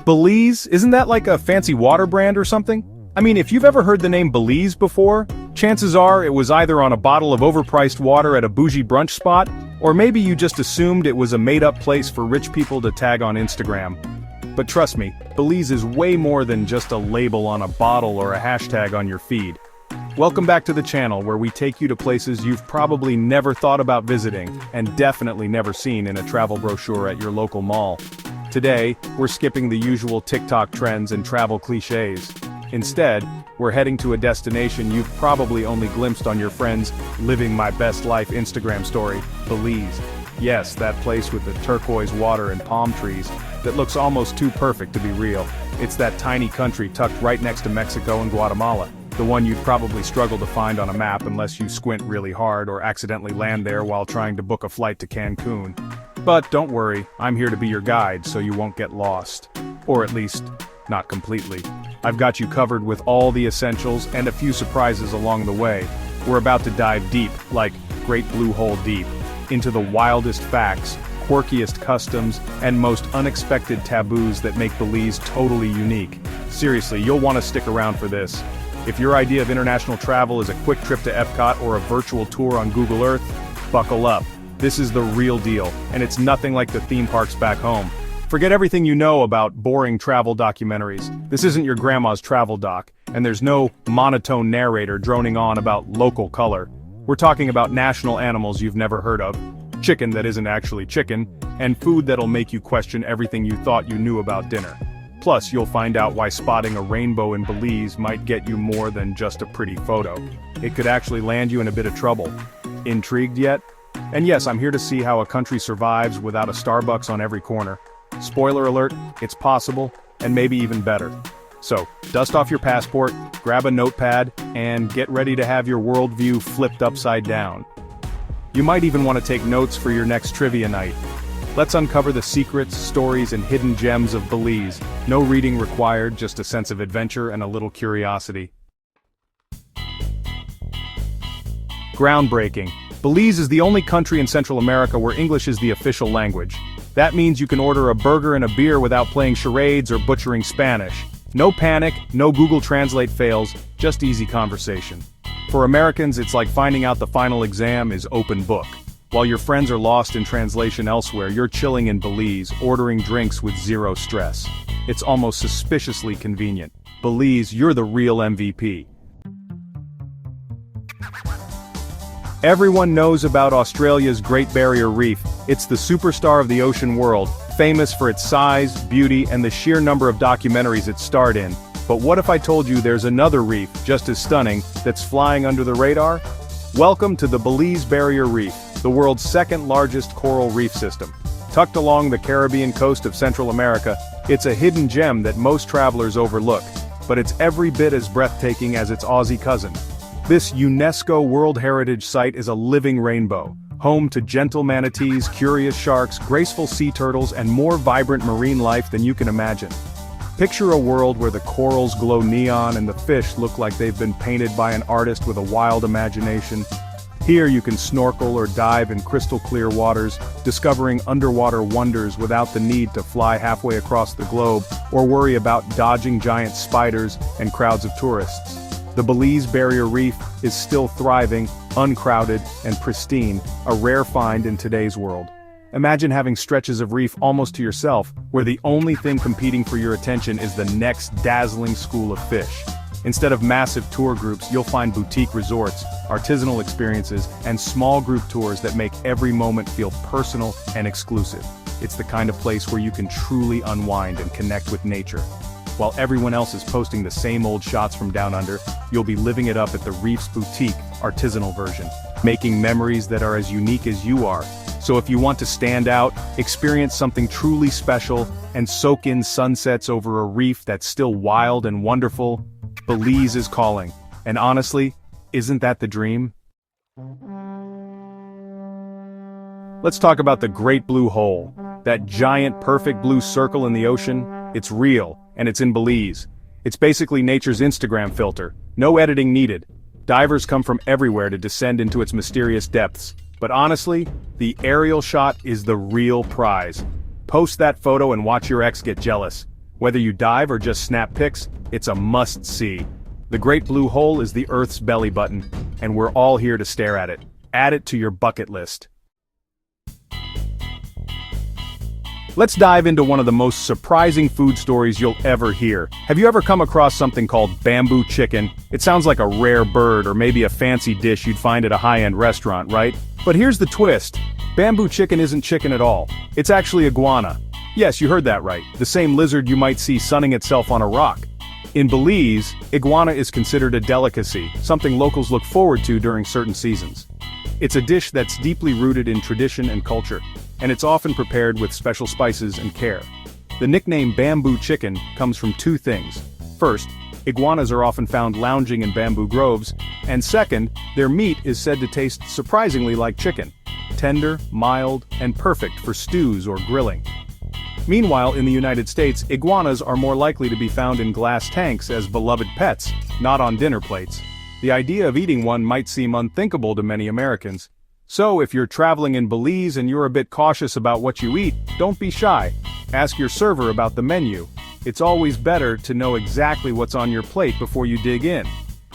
Belize, isn't that like a fancy water brand or something? I mean, if you've ever heard the name Belize before, chances are it was either on a bottle of overpriced water at a bougie brunch spot, or maybe you just assumed it was a made-up place for rich people to tag on Instagram. But trust me, Belize is way more than just a label on a bottle or a hashtag on your feed. Welcome back to the channel where we take you to places you've probably never thought about visiting, and definitely never seen in a travel brochure at your local mall. Today, we're skipping the usual TikTok trends and travel cliches. Instead, we're heading to a destination you've probably only glimpsed on your friend's "Living My Best Life" Instagram story, Belize. Yes, that place with the turquoise water and palm trees that looks almost too perfect to be real. It's that tiny country tucked right next to Mexico and Guatemala, the one you'd probably struggle to find on a map unless you squint really hard or accidentally land there while trying to book a flight to Cancun. But don't worry, I'm here to be your guide so you won't get lost. Or at least, not completely. I've got you covered with all the essentials and a few surprises along the way. We're about to dive deep, like Great Blue Hole deep, into the wildest facts, quirkiest customs, and most unexpected taboos that make Belize totally unique. Seriously, you'll want to stick around for this. If your idea of international travel is a quick trip to Epcot or a virtual tour on Google Earth, buckle up. This is the real deal, and it's nothing like the theme parks back home. Forget everything you know about boring travel documentaries. This isn't your grandma's travel doc, and there's no monotone narrator droning on about local color. We're talking about national animals you've never heard of, chicken that isn't actually chicken, and food that'll make you question everything you thought you knew about dinner. Plus, you'll find out why spotting a rainbow in Belize might get you more than just a pretty photo. It could actually land you in a bit of trouble. Intrigued yet? And yes, I'm here to see how a country survives without a Starbucks on every corner. Spoiler alert, it's possible, and maybe even better. So, dust off your passport, grab a notepad, and get ready to have your worldview flipped upside down. You might even want to take notes for your next trivia night. Let's uncover the secrets, stories, and hidden gems of Belize. No reading required, just a sense of adventure and a little curiosity. Groundbreaking. Belize is the only country in Central America where English is the official language. That means you can order a burger and a beer without playing charades or butchering Spanish. No panic, no Google Translate fails, just easy conversation. For Americans, it's like finding out the final exam is open book. While your friends are lost in translation elsewhere, you're chilling in Belize, ordering drinks with zero stress. It's almost suspiciously convenient. Belize, you're the real MVP. Everyone knows about Australia's Great Barrier Reef. It's the superstar of the ocean world, famous for its size, beauty, and the sheer number of documentaries it starred in. But what if I told you there's another reef, just as stunning, that's flying under the radar? Welcome to the Belize Barrier Reef, the world's second largest coral reef system. Tucked along the Caribbean coast of Central America, it's a hidden gem that most travelers overlook, but it's every bit as breathtaking as its Aussie cousin. This UNESCO World Heritage Site is a living rainbow, home to gentle manatees, curious sharks, graceful sea turtles, and more vibrant marine life than you can imagine. Picture a world where the corals glow neon and the fish look like they've been painted by an artist with a wild imagination. Here you can snorkel or dive in crystal clear waters, discovering underwater wonders without the need to fly halfway across the globe or worry about dodging giant spiders and crowds of tourists. The Belize Barrier Reef is still thriving, uncrowded, and pristine, a rare find in today's world. Imagine having stretches of reef almost to yourself, where the only thing competing for your attention is the next dazzling school of fish. Instead of massive tour groups, you'll find boutique resorts, artisanal experiences, and small group tours that make every moment feel personal and exclusive. It's the kind of place where you can truly unwind and connect with nature. While everyone else is posting the same old shots from down under, you'll be living it up at the Reef's boutique, artisanal version, making memories that are as unique as you are. So if you want to stand out, experience something truly special, and soak in sunsets over a reef that's still wild and wonderful, Belize is calling. And honestly, isn't that the dream? Let's talk about the Great Blue Hole. That giant perfect blue circle in the ocean, it's real, and it's in Belize. It's basically nature's Instagram filter. No editing needed. Divers come from everywhere to descend into its mysterious depths. But honestly, the aerial shot is the real prize. Post that photo and watch your ex get jealous. Whether you dive or just snap pics, it's a must-see. The Great Blue Hole is the Earth's belly button, and we're all here to stare at it. Add it to your bucket list. Let's dive into one of the most surprising food stories you'll ever hear. Have you ever come across something called bamboo chicken? It sounds like a rare bird or maybe a fancy dish you'd find at a high-end restaurant, right? But here's the twist. Bamboo chicken isn't chicken at all. It's actually iguana. Yes, you heard that right. The same lizard you might see sunning itself on a rock. In Belize, iguana is considered a delicacy, something locals look forward to during certain seasons. It's a dish that's deeply rooted in tradition and culture, and it's often prepared with special spices and care. The nickname bamboo chicken comes from two things. First, iguanas are often found lounging in bamboo groves, and second, their meat is said to taste surprisingly like chicken. Tender, mild, and perfect for stews or grilling. Meanwhile, in the United States, iguanas are more likely to be found in glass tanks as beloved pets, not on dinner plates. The idea of eating one might seem unthinkable to many Americans. So if you're traveling in Belize and you're a bit cautious about what you eat, don't be shy. Ask your server about the menu. It's always better to know exactly what's on your plate before you dig in.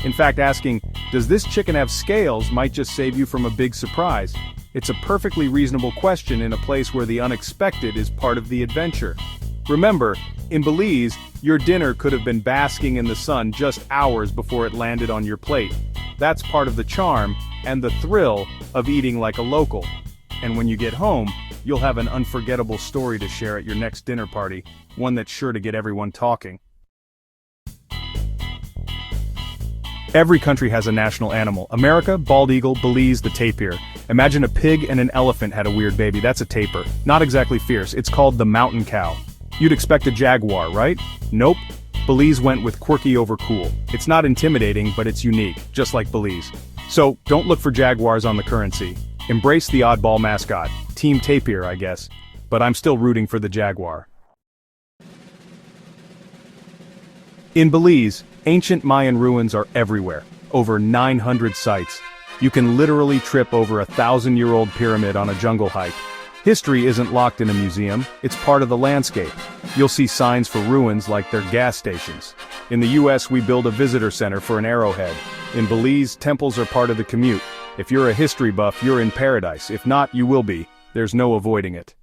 In fact, asking, "Does this chicken have scales?" might just save you from a big surprise. It's a perfectly reasonable question in a place where the unexpected is part of the adventure. Remember, in Belize, your dinner could have been basking in the sun just hours before it landed on your plate. That's part of the charm and the thrill of eating like a local. And when you get home, you'll have an unforgettable story to share at your next dinner party, one that's sure to get everyone talking. Every country has a national animal. America, bald eagle; Belize, the tapir. Imagine a pig and an elephant had a weird baby. That's a tapir. Not exactly fierce. It's called the mountain cow. You'd expect a jaguar, right? Nope. Belize went with quirky over cool. It's not intimidating, but it's unique, just like Belize. So, don't look for jaguars on the currency. Embrace the oddball mascot. Team tapir, I guess. But I'm still rooting for the jaguar. In Belize, ancient Mayan ruins are everywhere. Over 900 sites. You can literally trip over a 1,000-year-old pyramid on a jungle hike. History isn't locked in a museum, it's part of the landscape. You'll see signs for ruins like they're gas stations. In the US, we build a visitor center for an arrowhead. In Belize, temples are part of the commute. If you're a history buff, you're in paradise. If not, you will be. There's no avoiding it.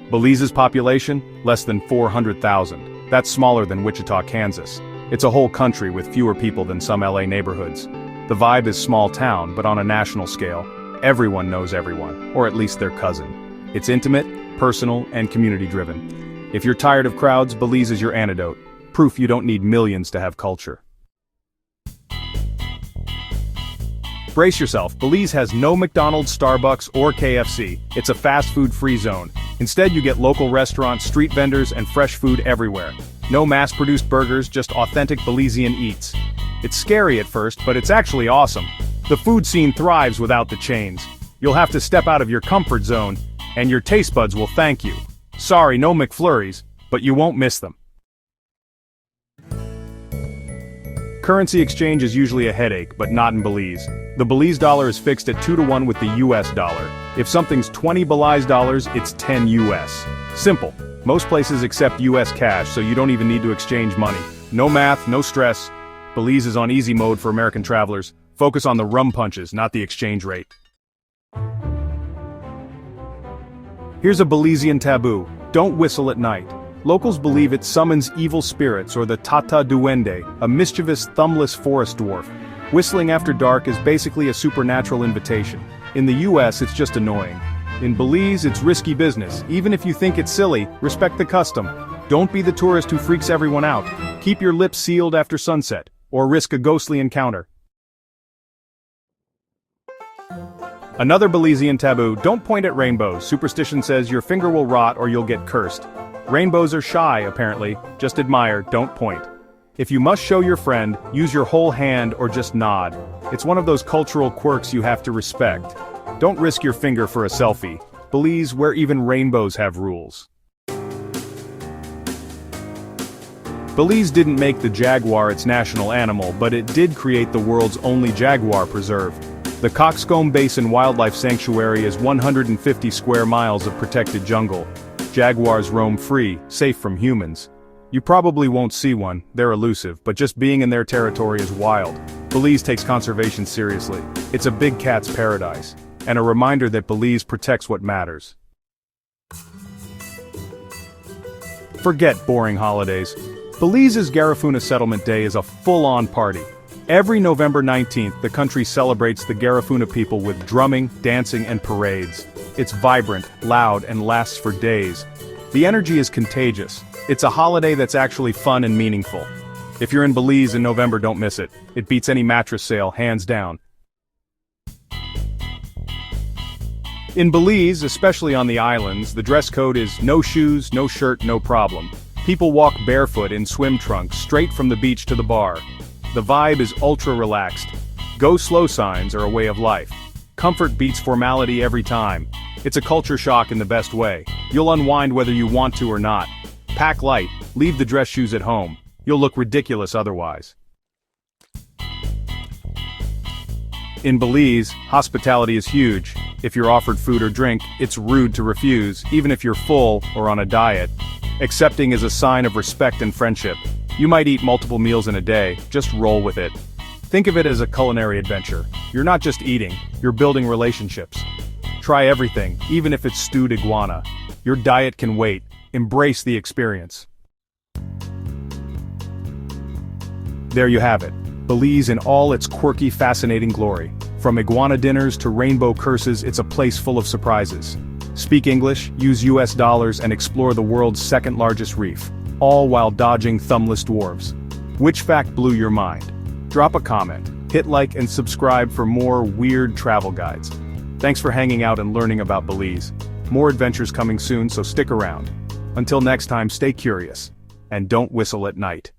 Belize's population? Less than 400,000. That's smaller than Wichita, Kansas. It's a whole country with fewer people than some LA neighborhoods. The vibe is small town, but on a national scale. Everyone knows everyone, or at least their cousin. It's intimate, personal, and community-driven. If you're tired of crowds, Belize is your antidote. Proof you don't need millions to have culture. Brace yourself, Belize has no McDonald's, Starbucks, or KFC. It's a fast food-free zone. Instead, you get local restaurants, street vendors, and fresh food everywhere. No mass-produced burgers, just authentic Belizean eats. It's scary at first, but it's actually awesome. The food scene thrives without the chains. You'll have to step out of your comfort zone, and your taste buds will thank you. Sorry, no McFlurries, but you won't miss them. Currency exchange is usually a headache, but not in Belize. The Belize dollar is fixed at 2-to-1 with the US dollar. If something's 20 Belize dollars, it's 10 US. Simple. Most places accept US cash, so you don't even need to exchange money. No math, no stress. Belize is on easy mode for American travelers. Focus on the rum punches, not the exchange rate. Here's a Belizean taboo: don't whistle at night. Locals believe it summons evil spirits or the Tata Duende, a mischievous, thumbless forest dwarf. Whistling after dark is basically a supernatural invitation. In the US, it's just annoying. In Belize, it's risky business. Even if you think it's silly, respect the custom. Don't be the tourist who freaks everyone out. Keep your lips sealed after sunset, or risk a ghostly encounter. Another Belizean taboo: don't point at rainbows. Superstition says your finger will rot or you'll get cursed. Rainbows are shy, apparently. Just admire, don't point. If you must show your friend, use your whole hand or just nod. It's one of those cultural quirks you have to respect. Don't risk your finger for a selfie. Belize, where even rainbows have rules. Belize didn't make the jaguar its national animal, but it did create the world's only jaguar preserve. The Coxcomb Basin Wildlife Sanctuary is 150 square miles of protected jungle. Jaguars roam free, safe from humans. You probably won't see one, they're elusive, but just being in their territory is wild. Belize takes conservation seriously. It's a big cat's paradise, and a reminder that Belize protects what matters. Forget boring holidays. Belize's Garifuna Settlement Day is a full-on party. Every November 19th, the country celebrates the Garifuna people with drumming, dancing, and parades. It's vibrant, loud, and lasts for days. The energy is contagious. It's a holiday that's actually fun and meaningful. If you're in Belize in November, don't miss it. It beats any mattress sale, hands down. In Belize, especially on the islands, the dress code is no shoes, no shirt, no problem. People walk barefoot in swim trunks straight from the beach to the bar. The vibe is ultra relaxed. Go slow signs are a way of life. Comfort beats formality every time. It's a culture shock in the best way. You'll unwind whether you want to or not. Pack light, leave the dress shoes at home. You'll look ridiculous otherwise. In Belize, hospitality is huge. If you're offered food or drink, it's rude to refuse, even if you're full or on a diet. Accepting is a sign of respect and friendship. You might eat multiple meals in a day, just roll with it. Think of it as a culinary adventure. You're not just eating, you're building relationships. Try everything, even if it's stewed iguana. Your diet can wait. Embrace the experience. There you have it. Belize in all its quirky, fascinating glory. From iguana dinners to rainbow curses, it's a place full of surprises. Speak English, use US dollars, and explore the world's second largest reef, all while dodging thumbless dwarves. Which fact blew your mind? Drop a comment, hit like and subscribe for more weird travel guides. Thanks for hanging out and learning about Belize. More adventures coming soon, so stick around. Until next time, stay curious, and don't whistle at night.